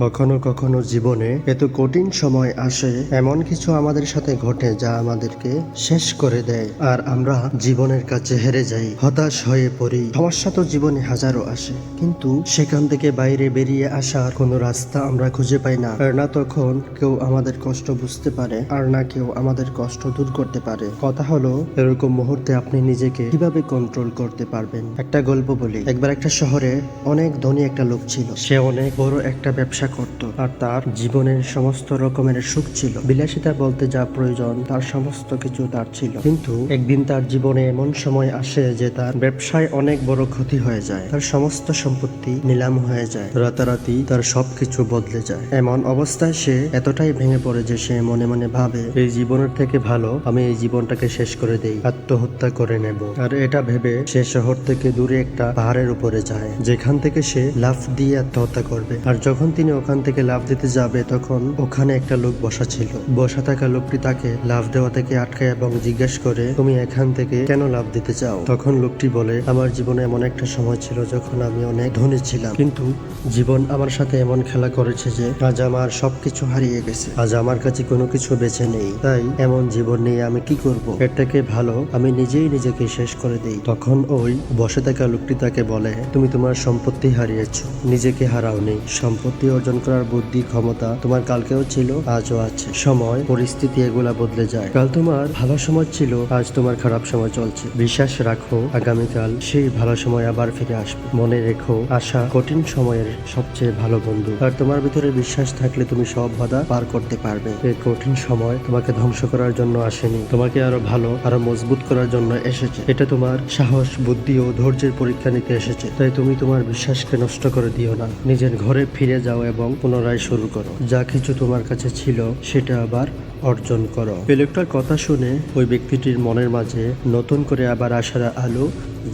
কখনো কখনো জীবনে এত কঠিন সময় আসে, এমন কিছু আমাদের সাথে ঘটে যা আমাদেরকে শেষ করে দেয় আর আমরা জীবনের কাছে হেরে যাই, হতাশ হয়ে পড়ি। সমস্যা তো জীবনে হাজারো আসে, কিন্তু সেখান থেকে বাইরে বেরিয়ে আসার কোনো রাস্তা আমরা খুঁজে পাই না। আর না তখন কেউ আমাদের কষ্ট বুঝতে পারে, আর না কেউ আমাদের কষ্ট দূর করতে পারে। কথা হলো, এরকম মুহূর্তে আপনি নিজেকে কিভাবে কন্ট্রোল করতে পারবেন। একটা গল্প বলি। একবার একটা শহরে অনেক ধনী একটা লোক ছিল। সে অনেক বড় একটা ব্যবসা করত আর তার জীবনের সমস্ত রকমের সুখ ছিল। বিলাসিতা বলতে যা প্রয়োজন তার সমস্ত কিছু তার ছিল। কিন্তু একদিন তার জীবনে এমন সময় আসে যে তার ব্যবসায় অনেক বড় ক্ষতি হয়ে যায়। তার সমস্ত সম্পত্তি নিলাম হয়ে যায়। রাতারাতি তার সবকিছু বদলে যায়। এমন অবস্থায় সে এতটাই ভেঙে পড়ে যে সে মনে মনে ভাবে, এই জীবনের থেকে ভালো আমি এই জীবনটাকে শেষ করে দেই, আত্মহত্যা করে নেব। আর এটা ভেবে সে শহর থেকে দূরে একটা পাহাড়ের উপরে যায়, যেখান থেকে সে লাফ দিয়ে আত্মহত্যা করবে। আর যখন তিনি ওখান থেকে লাফ দিতে যাবে, তখন ওখানে একটা লোক বসা ছিল। বসা থাকা লোকটি তাকে লাফ দেওয়া থেকে আটকায় এবং জিজ্ঞেস করে, তুমি এখান থেকে কেন লাফ দিতে চাও? তখন লোকটি বলে, আমার জীবনে এমন একটা সময় ছিল যখন আমি অনেক ধনী ছিলাম, কিন্তু জীবন আমার সাথে এমন খেলা করেছে যে আজ আমার সবকিছু হারিয়ে গেছে। আজ আমার কাছে কোনো কিছু বেঁচে নেই। তাই এমন জীবন নিয়ে আমি কি করব? এর থেকে ভালো আমি নিজেই নিজেকে শেষ করে দিই। তখন ওই বসে থাকা লোকটি তাকে বলে, তুমি তোমার সম্পত্তি হারিয়েছ, নিজেকে হারাওনি। সম্পত্তি অর্জন করার বুদ্ধি ক্ষমতা তোমার কালকেও ছিল, আজও আছে। সময় পরিস্থিতি এগুলা বদলে যায়। কাল তোমার ভালো সময় ছিল, আজ তোমার খারাপ সময় চলছে। বিশ্বাস রাখো, আগামীকাল সেই ভালো সময় আবার ফিরে আসবে। মনে রেখো, আশা কঠিন সময়ের সবচেয়ে ভালো বন্ধু। আর তোমার ভিতরে বিশ্বাস থাকলে তুমি সব বাধা পার করতে পারবে। এই কঠিন সময় তোমাকে ধ্বংস করার জন্য আসেনি, তোমাকে আরো ভালো আরো মজবুত করার জন্য এসেছে। এটা তোমার সাহস, বুদ্ধি ও ধৈর্যের পরীক্ষা নিতে এসেছে। তাই তুমি তোমার বিশ্বাসকে নষ্ট করে দিও না। নিজের ঘরে ফিরে যাও এবং পুনরায় শুরু করো। যা কিছু তোমার কাছে ছিল সেটা আবার অর্জন করো। এই লোকটার কথা শুনে ওই ব্যক্তিটির মনের মাঝে নতুন করে আবার আশার আলো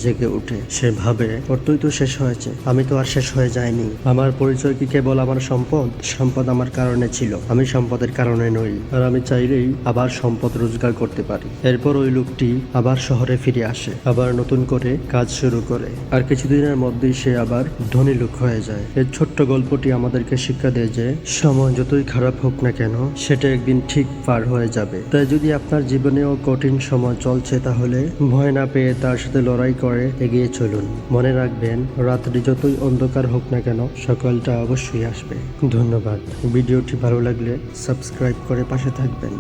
জেগে উঠে। সে ভাবে, অর্থই তো শেষ হয়েছে, আমি তো আর শেষ হয়ে যাইনি। আমার পরিচয় কি কেবল আমার সম্পদ? সম্পদ আমার কারণে ছিল, আমি সম্পদের কারণে নই। আর আমি চাইলেই আবার সম্পদ রোজগার করতে পারি। এরপর ওই লোকটি আবার শহরে ফিরে আসে, আবার নতুন করে কাজ শুরু করে। আর কিছুদিনের মধ্যেই সে আবার ধনী লোক হয়ে যায়। এই ছোট্ট গল্পটি আমাদেরকে শিক্ষা দেয় যে সময় যতই খারাপ হোক না কেন, সেটা একদিন ঠিক পার হয়ে যাবে। তাই যদি আপনার জীবনেও কঠিন সময় চলছে, তাহলে ভয় না পেয়ে তার সাথে লড়াই করে এগিয়ে চলুন। মনে রাখবেন, রাত্রি যতই অন্ধকার হোক না কেন, সকালটা অবশ্যই আসবে। ধন্যবাদ। ভিডিওটি ভালো লাগলে সাবস্ক্রাইব করে পাশে থাকবেন।